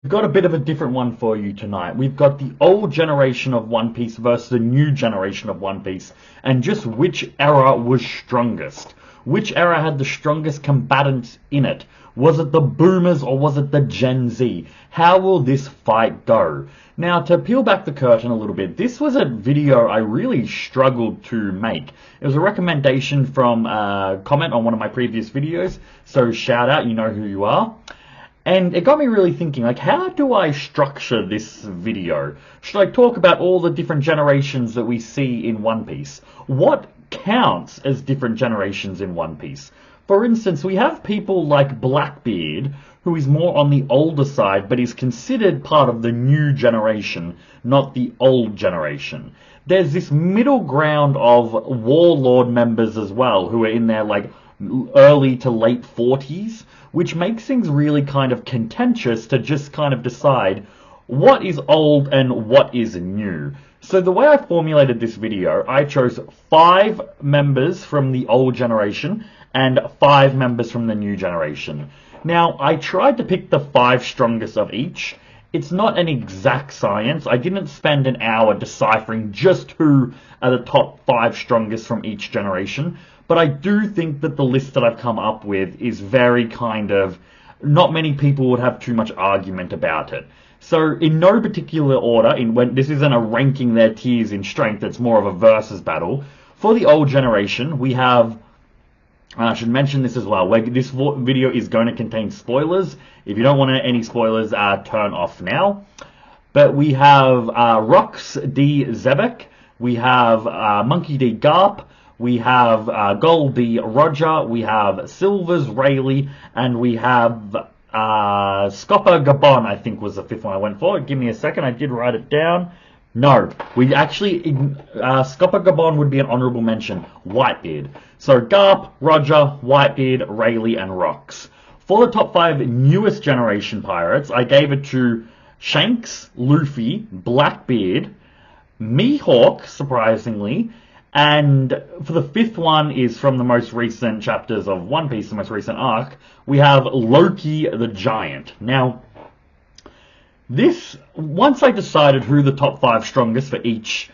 We've got a bit of a different one for you tonight. We've got the old generation of One Piece versus the new generation of One Piece, and just which era was strongest. Which era had the strongest combatants in it? Was it the Boomers or was it the Gen Z? How will this fight go? Now, to peel back the curtain a little bit, this was a video I really struggled to make. It was a recommendation from a comment on one of my previous videos, so shout out, you know who you are. And it got me really thinking, like, how do I structure this video? Should I talk about all the different generations that we see in One Piece? What counts as different generations in One Piece? For instance, we have people like Blackbeard, who is more on the older side, but is considered part of the new generation, not the old generation. There's this middle ground of Warlord members as well, who are in their, like, early to late 40s, which makes things really kind of contentious to just kind of decide what is old and what is new. So the way I formulated this video, I chose 5 members from the old generation and 5 members from the new generation. Now, I tried to pick the 5 strongest of each. It's not an exact science. I didn't spend an hour deciphering just who are the top 5 strongest from each generation. But I do think that the list that I've come up with is very kind of, not many people would have too much argument about it. So in no particular order, when this isn't a ranking their tiers in strength, it's more of a versus battle. For the old generation, we have, and I should mention this as well, this video is going to contain spoilers. If you don't want any spoilers, turn off now. But we have Rox D Zebek, we have Monkey D Garp, we have Gol D Roger, we have Silvers Rayleigh, and we have Scopper Gabon, I think was the 5th one I went for. Give me a second, I did write it down. No, we actually, Scopper Gabon would be an honourable mention, Whitebeard. So Garp, Roger, Whitebeard, Rayleigh, and Rox. For the top 5 newest generation pirates, I gave it to Shanks, Luffy, Blackbeard, Mihawk, surprisingly, and for the 5th one is from the most recent chapters of One Piece, the most recent arc, we have Loki the Giant. Now, once I decided who the top 5 strongest for each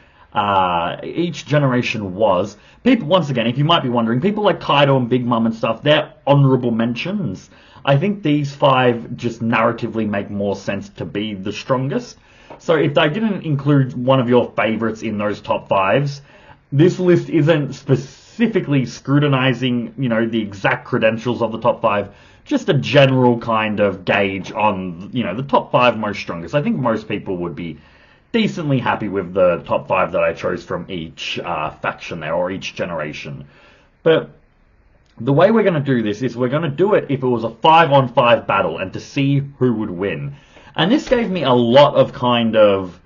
generation was, people, once again, if you might be wondering, people like Kaido and Big Mom and stuff, they're honourable mentions. I think these 5 just narratively make more sense to be the strongest. So if I didn't include one of your favourites in those top 5s, this list isn't specifically scrutinizing, the exact credentials of the top 5, just a general kind of gauge on, the top 5 most strongest. I think most people would be decently happy with the top 5 that I chose from each faction there, or each generation. But the way we're going to do this is we're going to do it if it was a 5-on-5 battle and to see who would win. And this gave me a lot of kind of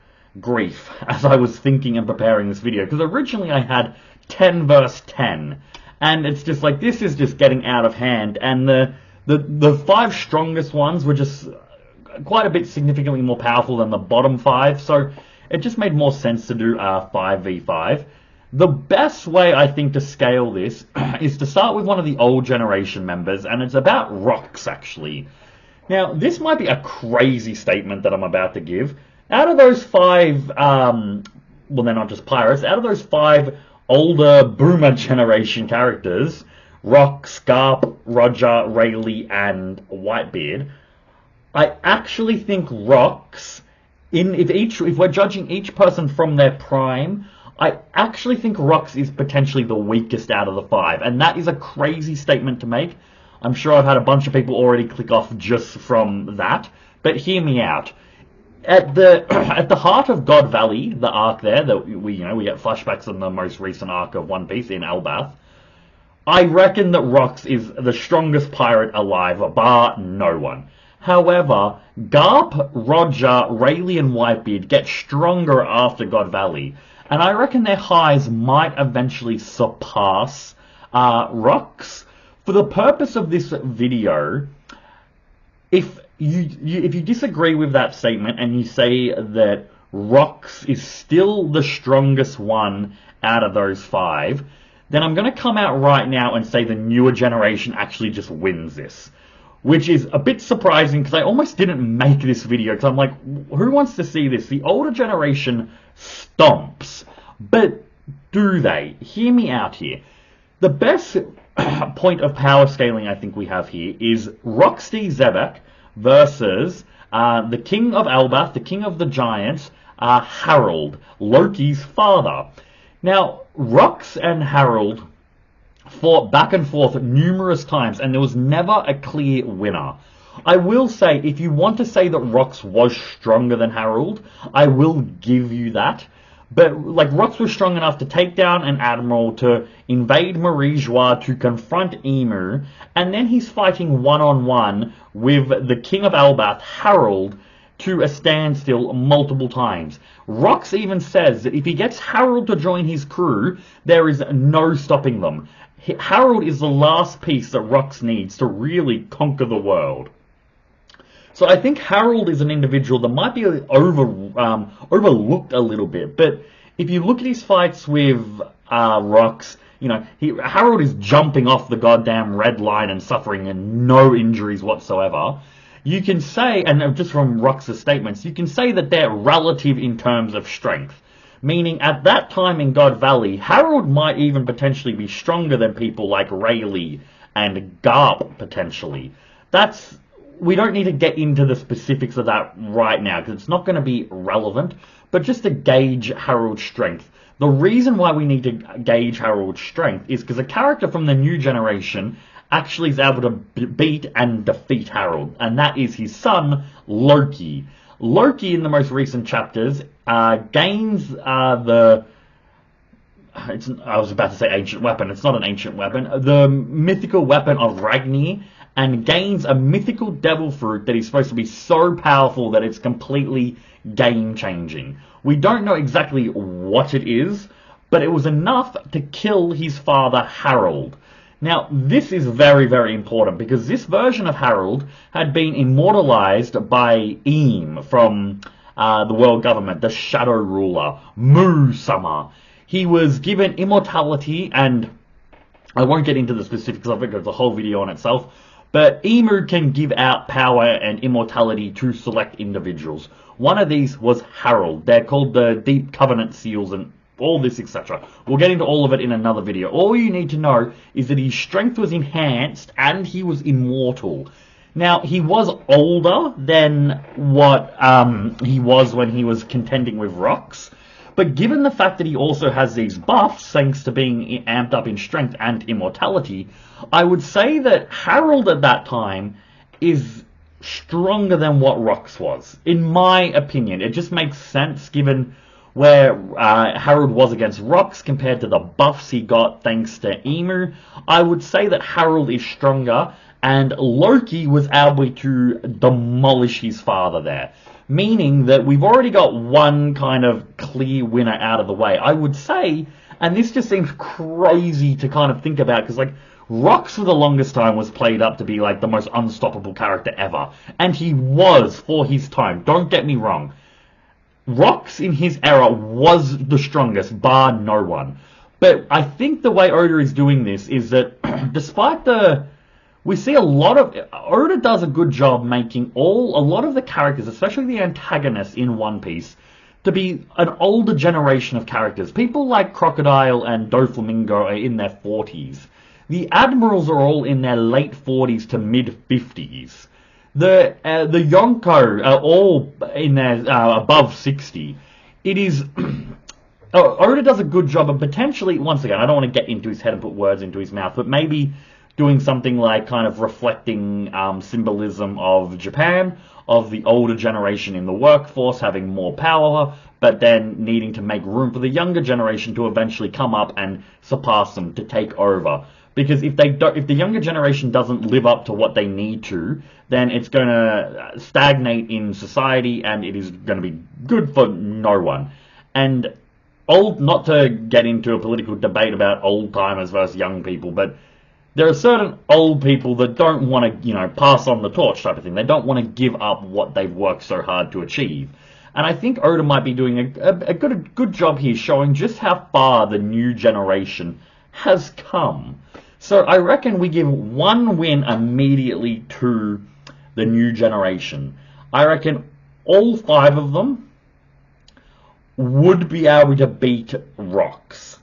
grief as I was thinking and preparing this video, because originally I had 10 versus 10, and it's just like, this is just getting out of hand, and the 5 strongest ones were just quite a bit significantly more powerful than the bottom 5, so it just made more sense to do 5v5. The best way I think to scale this is to start with one of the old generation members, and it's about Rox actually. Now, this might be a crazy statement that I'm about to give. Out of those 5, well, they're not just pirates, out of those 5 older boomer generation characters, Rox, Garp, Roger, Rayleigh, and Whitebeard, I actually think Rox, if we're judging each person from their prime, I actually think Rox is potentially the weakest out of the 5, and that is a crazy statement to make. I'm sure I've had a bunch of people already click off just from that, but hear me out. At the heart of God Valley, the arc there that we get flashbacks on the most recent arc of One Piece in Elbath, I reckon that Rox is the strongest pirate alive, bar no one. However, Garp, Roger, Rayleigh, and Whitebeard get stronger after God Valley, and I reckon their highs might eventually surpass Rox. For the purpose of this video, if you disagree with that statement and you say that Rox is still the strongest one out of those 5, then I'm going to come out right now and say the newer generation actually just wins this. which is a bit surprising because I almost didn't make this video because I'm like, who wants to see this? The older generation stomps, but do they? Hear me out here. The best point of power scaling I think we have here is Roxy Zebek versus the King of Elbath, the King of the Giants, Harold, Loki's father. Now, Rox and Harold fought back and forth numerous times, and there was never a clear winner. I will say, if you want to say that Rox was stronger than Harold, I will give you that. But, like, Rox was strong enough to take down an admiral, to invade Marie Joie, to confront Emu, and then he's fighting one-on-one with the King of Elbath, Harold, to a standstill multiple times. Rox even says that if he gets Harold to join his crew, there is no stopping them. Harold is the last piece that Rox needs to really conquer the world. So I think Harold is an individual that might be overlooked a little bit. But if you look at his fights with Rox, you know, Harold is jumping off the goddamn red line and suffering no injuries whatsoever. You can say, and just from Rox's statements, you can say that they're relative in terms of strength. Meaning, at that time in God Valley, Harold might even potentially be stronger than people like Rayleigh and Garp, potentially. We don't need to get into the specifics of that right now, because it's not going to be relevant, but just to gauge Harold's strength. The reason why we need to gauge Harold's strength is because a character from the new generation actually is able to beat and defeat Harold, and that is his son, Loki. Loki, in the most recent chapters, gains I was about to say ancient weapon. It's not an ancient weapon. The mythical weapon of Ragni, and gains a mythical devil fruit that is supposed to be so powerful that it's completely game-changing. We don't know exactly what it is, but it was enough to kill his father, Harold. Now, this is very, very important, because this version of Harold had been immortalized by Eam from the world government, the Shadow Ruler, Mu-sama. He was given immortality, and I won't get into the specifics of it because it's a whole video on itself, but Emu can give out power and immortality to select individuals. One of these was Harold. They're called the Deep Covenant Seals and all this, etc. We'll get into all of it in another video. All you need to know is that his strength was enhanced and he was immortal. Now, he was older than what he was when he was contending with Rox, but given the fact that he also has these buffs, thanks to being amped up in strength and immortality, I would say that Harold at that time is stronger than what Rox was. In my opinion, it just makes sense given where Harold was against Rox compared to the buffs he got thanks to Emu. I would say that Harold is stronger, and Loki was able to demolish his father there. Meaning that we've already got one kind of clear winner out of the way. I would say, and this just seems crazy to kind of think about, because like Rox for the longest time was played up to be like the most unstoppable character ever. And he was for his time, don't get me wrong. Rox in his era was the strongest, bar no one. But I think the way Oda is doing this is that despite we see a lot of... Oda does a good job making a lot of the characters, especially the antagonists in One Piece, to be an older generation of characters. People like Crocodile and Doflamingo are in their 40s. The admirals are all in their late 40s to mid-50s. The Yonko are all in their above 60. It is... Oda does a good job, and potentially, once again, I don't want to get into his head and put words into his mouth, but maybe doing something like kind of reflecting symbolism of Japan, of the older generation in the workforce having more power, but then needing to make room for the younger generation to eventually come up and surpass them, to take over. Because if the younger generation doesn't live up to what they need to, then it's going to stagnate in society, and it is going to be good for no one. And not to get into a political debate about old timers versus young people, but there are certain old people that don't want to, pass on the torch type of thing. They don't want to give up what they've worked so hard to achieve. And I think Oda might be doing a good job here, showing just how far the new generation has come. So I reckon we give one win immediately to the new generation. I reckon all 5 of them would be able to beat Rocks.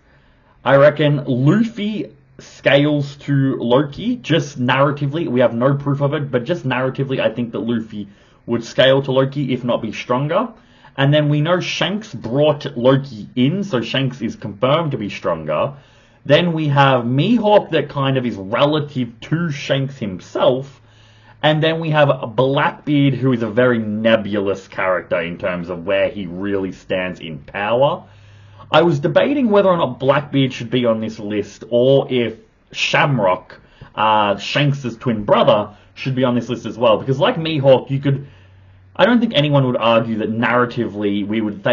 I reckon Luffy scales to Loki, just narratively. We have no proof of it, but just narratively, I think that Luffy would scale to Loki, if not be stronger. And then we know Shanks brought Loki in, so Shanks is confirmed to be stronger. Then we have Mihawk that kind of is relative to Shanks himself. And then we have Blackbeard, who is a very nebulous character in terms of where he really stands in power. I was debating whether or not Blackbeard should be on this list, or if Shamrock, Shanks' twin brother, should be on this list as well. Because like Mihawk, you could... I don't think anyone would argue that narratively we would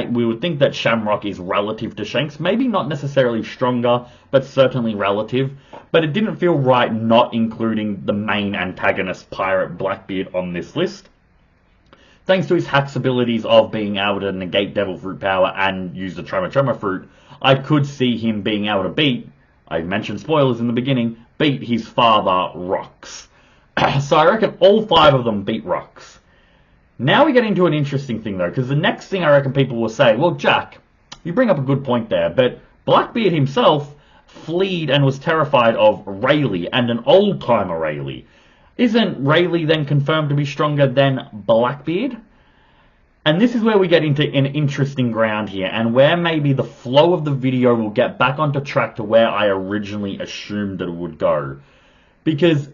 think that Shamrock is relative to Shanks. Maybe not necessarily stronger, but certainly relative. But it didn't feel right not including the main antagonist, Pirate Blackbeard, on this list. Thanks to his hacks abilities of being able to negate Devil Fruit power and use the Tremor Tremor Fruit, I could see him being able to beat, I mentioned spoilers in the beginning, beat his father, Rocks. So I reckon all 5 of them beat Rocks. Now we get into an interesting thing, though, because the next thing I reckon people will say, well, Jack, you bring up a good point there, but Blackbeard himself fled and was terrified of Rayleigh, and an old-timer Rayleigh. Isn't Rayleigh then confirmed to be stronger than Blackbeard? And this is where we get into an interesting ground here, and where maybe the flow of the video will get back onto track to where I originally assumed it would go. Because,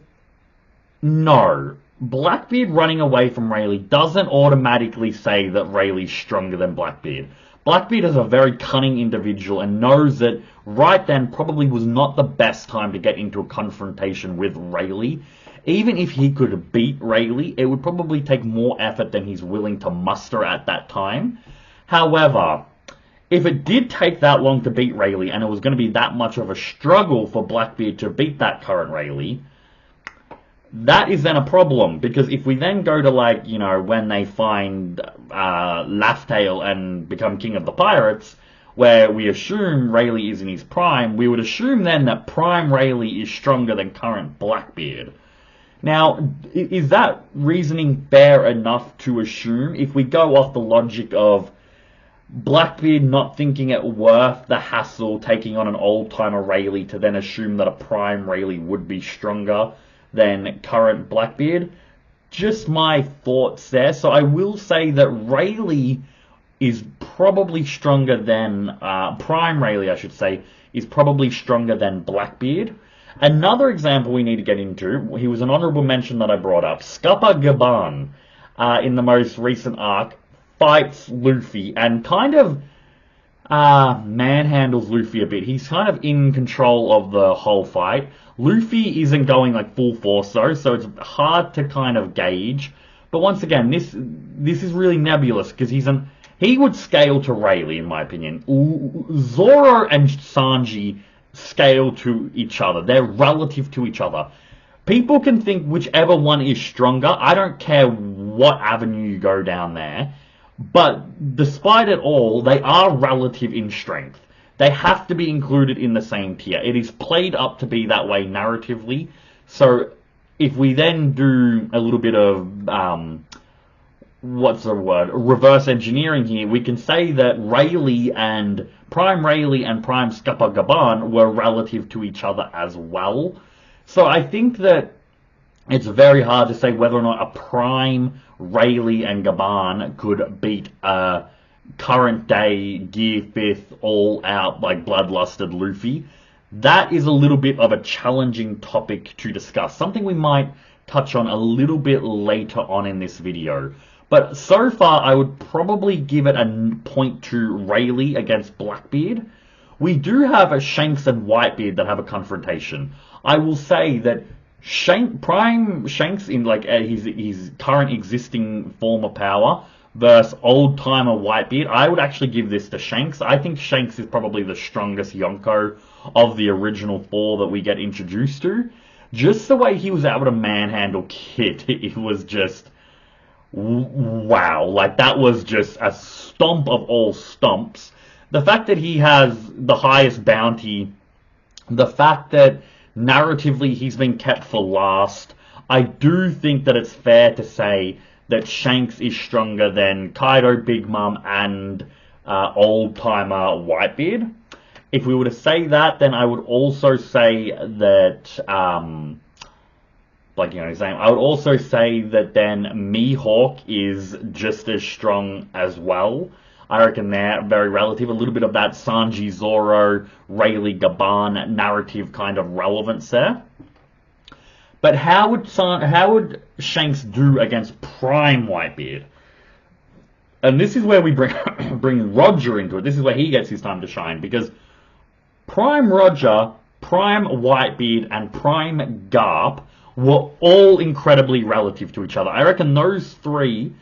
no, Blackbeard running away from Rayleigh doesn't automatically say that Rayleigh's stronger than Blackbeard. Blackbeard is a very cunning individual and knows that right then probably was not the best time to get into a confrontation with Rayleigh. Even if he could beat Rayleigh, it would probably take more effort than he's willing to muster at that time. However, if it did take that long to beat Rayleigh, and it was going to be that much of a struggle for Blackbeard to beat that current Rayleigh, that is then a problem, because if we then go to, like, you know, when they find Laugh-Tale and become king of the pirates, where we assume Rayleigh is in his prime, we would assume then that prime Rayleigh is stronger than current Blackbeard. Now, is that reasoning fair enough to assume? If we go off the logic of Blackbeard not thinking it worth the hassle taking on an old-timer Rayleigh to then assume that a prime Rayleigh would be stronger than current Blackbeard. Just my thoughts there. So I will say that Rayleigh is probably stronger than, Prime Rayleigh I should say, is probably stronger than Blackbeard. Another example we need to get into, he was an honourable mention that I brought up, Scupper Gaban, in the most recent arc, fights Luffy and kind of manhandles Luffy a bit. He's kind of in control of the whole fight. Luffy isn't going like full force though, so it's hard to kind of gauge. But once again, this is really nebulous because he would scale to Rayleigh in my opinion. Zoro and Sanji scale to each other. They're relative to each other. People can think whichever one is stronger. I don't care what avenue you go down there. But despite it all, they are relative in strength. They have to be included in the same tier. It is played up to be that way narratively. So if we then do a little bit of, reverse engineering here, we can say that Rayleigh and Prime Scupper Gaban were relative to each other as well. So I think that it's very hard to say whether or not a Prime Rayleigh and Gaban could beat a current day Gear 5th all out like bloodlusted Luffy. That is a little bit of a challenging topic to discuss, something we might touch on a little bit later on in this video. But so far I would probably give it a point to Rayleigh against Blackbeard. We do have a Shanks and Whitebeard that have a confrontation. I will say that Prime Shanks in like his current existing form of power versus old-timer Whitebeard, I would actually give this to Shanks. I think Shanks is probably the strongest Yonko of the original 4 that we get introduced to. Just the way he was able to manhandle Kid, it was just wow. Like, that was just a stomp of all stomps. The fact that he has the highest bounty, the fact that Narratively, he's been kept for last. I do think that it's fair to say that Shanks is stronger than Kaido, Big Mom, and old-timer Whitebeard. If we were to say that, then I would also say that, blanking on his name, I would also say that then Mihawk is just as strong as well. I reckon they're very relative. A little bit of that Sanji, Zoro, Rayleigh, Gaban narrative kind of relevance there. But how would Shanks do against Prime Whitebeard? And this is where we bring Roger into it. This is where he gets his time to shine, because Prime Roger, Prime Whitebeard, and Prime Garp were all incredibly relative to each other. I reckon those three,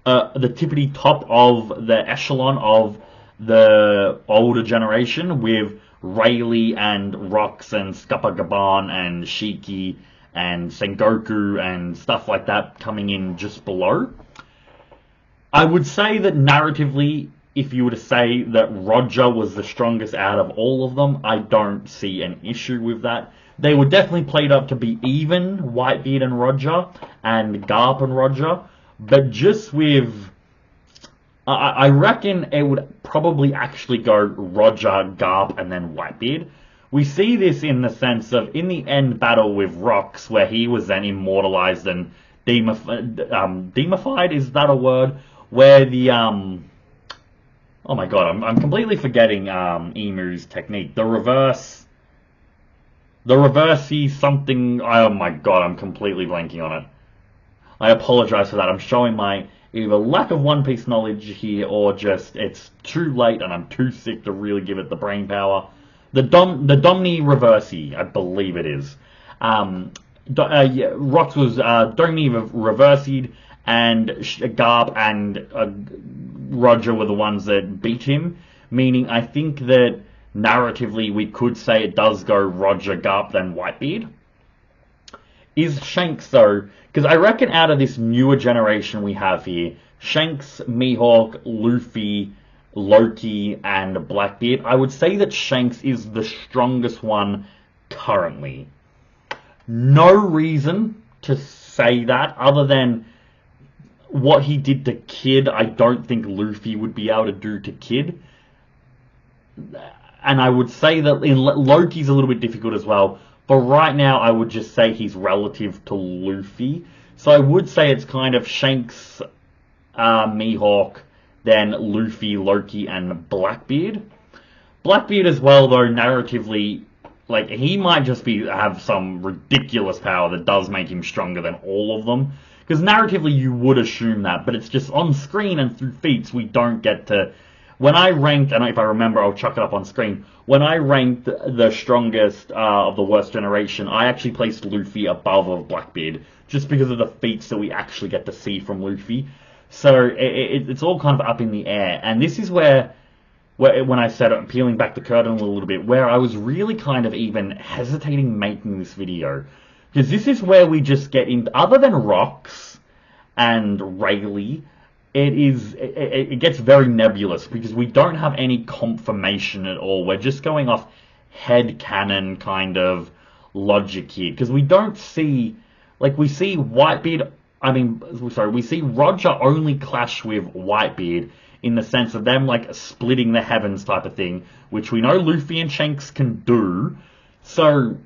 the tippity top of the echelon of the older generation, with Rayleigh and Rox and Scupper Gaban and Shiki and Sengoku and stuff like that coming in just below. I would say that narratively, if you were to say that Roger was the strongest out of all of them, I don't see an issue with that. They were definitely played up to be even, Whitebeard and Roger, and Garp and Roger, but just with... I reckon it would probably actually go Roger, Garp, and then Whitebeard. We see this in the sense of, in the end battle with Rox, where he was then immortalized and demified, is that a word? Where the, oh my god, I'm completely forgetting Emu's technique. The reversey something, oh my god, I'm completely blanking on it. I apologize for that. I'm showing my either lack of One Piece knowledge here, or just it's too late and I'm too sick to really give it the brain power. The Domni Reversey, I believe it is. Rox was Domni Reversied, and Garp and Roger were the ones that beat him. Meaning, I think that narratively we could say it does go Roger, Garp, then Whitebeard. Is Shanks, though, because I reckon out of this newer generation we have here, Shanks, Mihawk, Luffy, Loki, and Blackbeard, I would say that Shanks is the strongest one currently. No reason to say that other than what he did to Kid. I don't think Luffy would be able to do to Kid. And I would say that Loki's a little bit difficult as well. But right now, I would just say he's relative to Luffy. So I would say it's kind of Shanks, Mihawk, then Luffy, Loki, and Blackbeard. Blackbeard as well, though, narratively, like, he might just have some ridiculous power that does make him stronger than all of them. Because narratively, you would assume that, but it's just on screen and through feats, we don't get to... When I ranked, and if I remember, I'll chuck it up on screen. When I ranked the strongest of the worst generation, I actually placed Luffy above of Blackbeard, just because of the feats that we actually get to see from Luffy. So it's all kind of up in the air. And this is where when I said, peeling back the curtain a little bit, where I was really kind of even hesitating making this video. Because this is where we just get in, other than Rox and Rayleigh, it gets very nebulous because we don't have any confirmation at all. We're just going off headcanon kind of logic here, because we don't see, like, we see Whitebeard, we see Roger only clash with Whitebeard in the sense of them, like, splitting the heavens type of thing, which we know Luffy and Shanks can do. So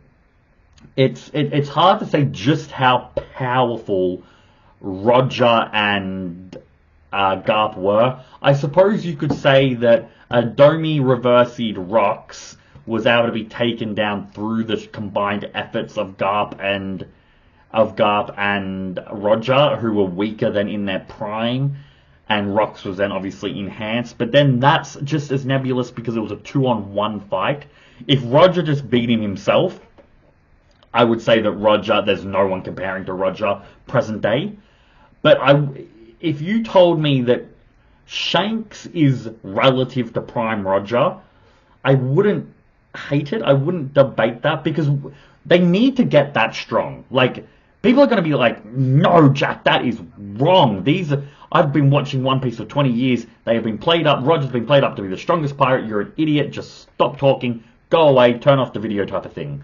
it's hard to say just how powerful Roger and Garp were. I suppose you could say that Domi Reversied Rox was able to be taken down through the combined efforts of Garp and Roger, who were weaker than in their prime, and Rox was then obviously enhanced. But then that's just as nebulous because it was a 2-on-1 fight. If Roger just beat him himself, I would say that Roger, there's no one comparing to Roger present day. But if you told me that Shanks is relative to Prime Roger, I wouldn't hate it. I wouldn't debate that, because they need to get that strong. Like, people are going to be like, no, Jack, that is wrong. I've been watching One Piece for 20 years. They have been played up. Roger's been played up to be the strongest pirate. You're an idiot. Just stop talking. Go away. Turn off the video type of thing.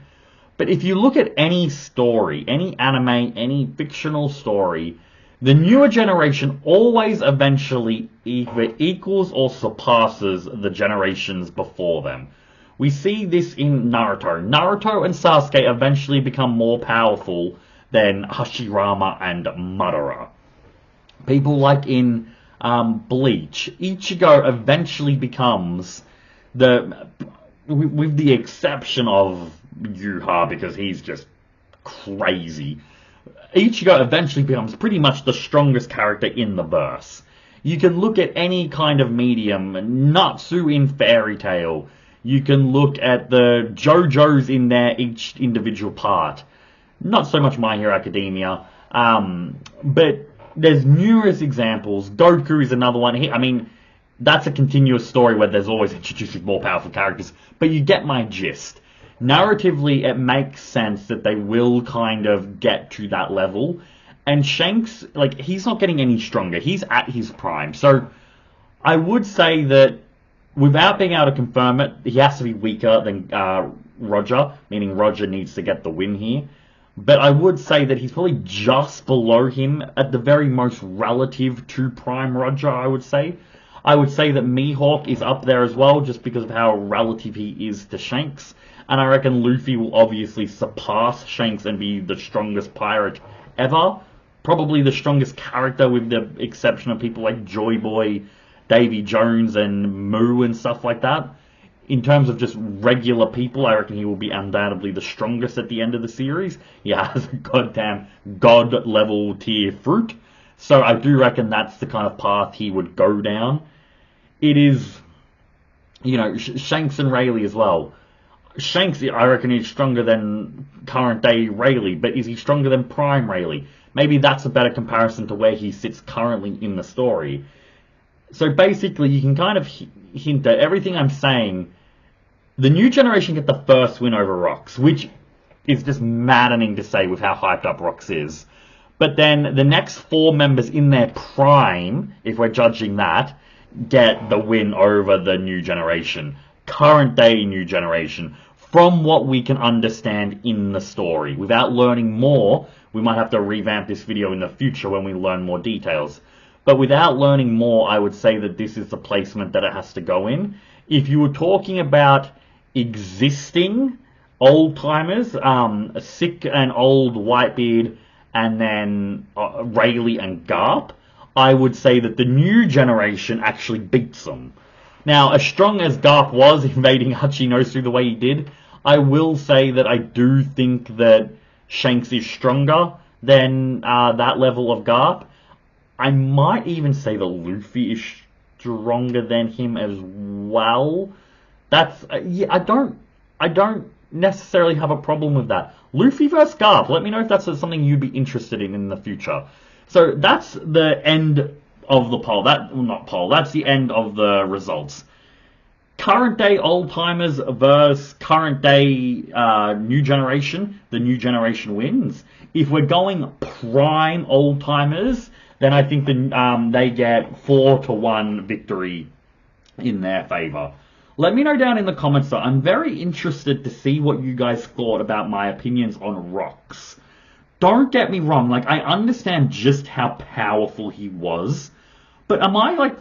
But if you look at any story, any anime, any fictional story, the newer generation always eventually either equals or surpasses the generations before them. We see this in Naruto. Naruto and Sasuke eventually become more powerful than Hashirama and Madara. People like in Bleach, Ichigo eventually becomes with the exception of Yuha, because he's just crazy. Ichigo eventually becomes pretty much the strongest character in the verse. You can look at any kind of medium, Natsu in Fairy Tail. You can look at the JoJo's in their each individual part. Not so much My Hero Academia, but there's numerous examples. Goku is another one. I mean, that's a continuous story where there's always introducing more powerful characters, but you get my gist. Narratively, it makes sense that they will kind of get to that level. And Shanks, like, he's not getting any stronger. He's at his prime. So I would say that without being able to confirm it, he has to be weaker than Roger, meaning Roger needs to get the win here. But I would say that he's probably just below him at the very most relative to Prime Roger, I would say. I would say that Mihawk is up there as well, just because of how relative he is to Shanks. And I reckon Luffy will obviously surpass Shanks and be the strongest pirate ever. Probably the strongest character, with the exception of people like Joy Boy, Davy Jones, and Moo and stuff like that. In terms of just regular people, I reckon he will be undoubtedly the strongest at the end of the series. He has a goddamn god-level tier fruit. So I do reckon that's the kind of path he would go down. It is, you know, Shanks and Rayleigh as well. Shanks, I reckon, is stronger than current-day Rayleigh, but is he stronger than Prime Rayleigh? Maybe that's a better comparison to where he sits currently in the story. So basically, you can kind of hint at everything I'm saying. The new generation get the first win over Rox, which is just maddening to say with how hyped up Rox is. But then the next 4 members in their prime, if we're judging that, get the win over the new generation. Current day new generation. From what we can understand in the story. Without learning more, we might have to revamp this video in the future when we learn more details. But without learning more, I would say that this is the placement that it has to go in. If you were talking about existing old-timers, Sick and Old Whitebeard, and then Rayleigh and Garp, I would say that the new generation actually beats them. Now, as strong as Garp was invading Hachinosu the way he did, I will say that I do think that Shanks is stronger than that level of Garp. I might even say that Luffy is stronger than him as well. That's yeah. I don't necessarily have a problem with that. Luffy versus Garp. Let me know if that's something you'd be interested in the future. So that's the end of the poll. That's the end of the results. Current day old timers versus current day new generation. The new generation wins. If we're going prime old timers, then I think they get 4-1 victory in their favor. Let me know down in the comments though. I'm very interested to see what you guys thought about my opinions on Rox. Don't get me wrong, like, I understand just how powerful he was, but am I, like,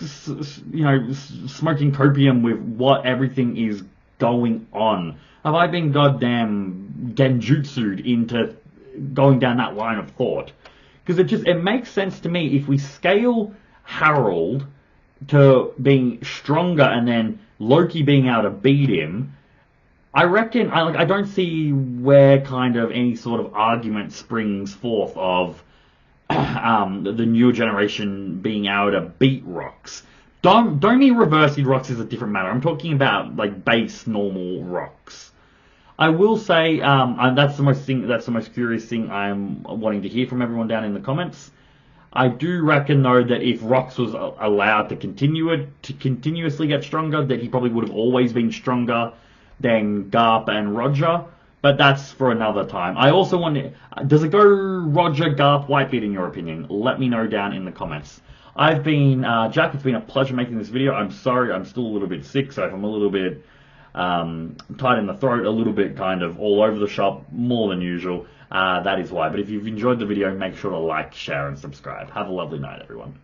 you know, smoking copium with what everything is going on? Have I been goddamn genjutsu'd into going down that line of thought? Because it makes sense to me if we scale Harold to being stronger and then Loki being able to beat him, I reckon, I don't see where kind of any sort of argument springs forth of the newer generation being able to beat Rox. Don't mean reversing Rox is a different matter. I'm talking about, like, base normal Rox. I will say that's the most curious thing I'm wanting to hear from everyone down in the comments. I do reckon though that if Rox was allowed to continuously get stronger, that he probably would have always been stronger than Garp and Roger. But that's for another time. I also wonder, does it go Roger, Garp, Whitebeard in your opinion? Let me know down in the comments. I've been Jack. It's been a pleasure making this video. I'm sorry, I'm still a little bit sick, so if I'm a little bit tight in the throat a little bit, kind of all over the shop, more than usual. That is why. But if you've enjoyed the video, make sure to like, share, and subscribe. Have a lovely night, everyone.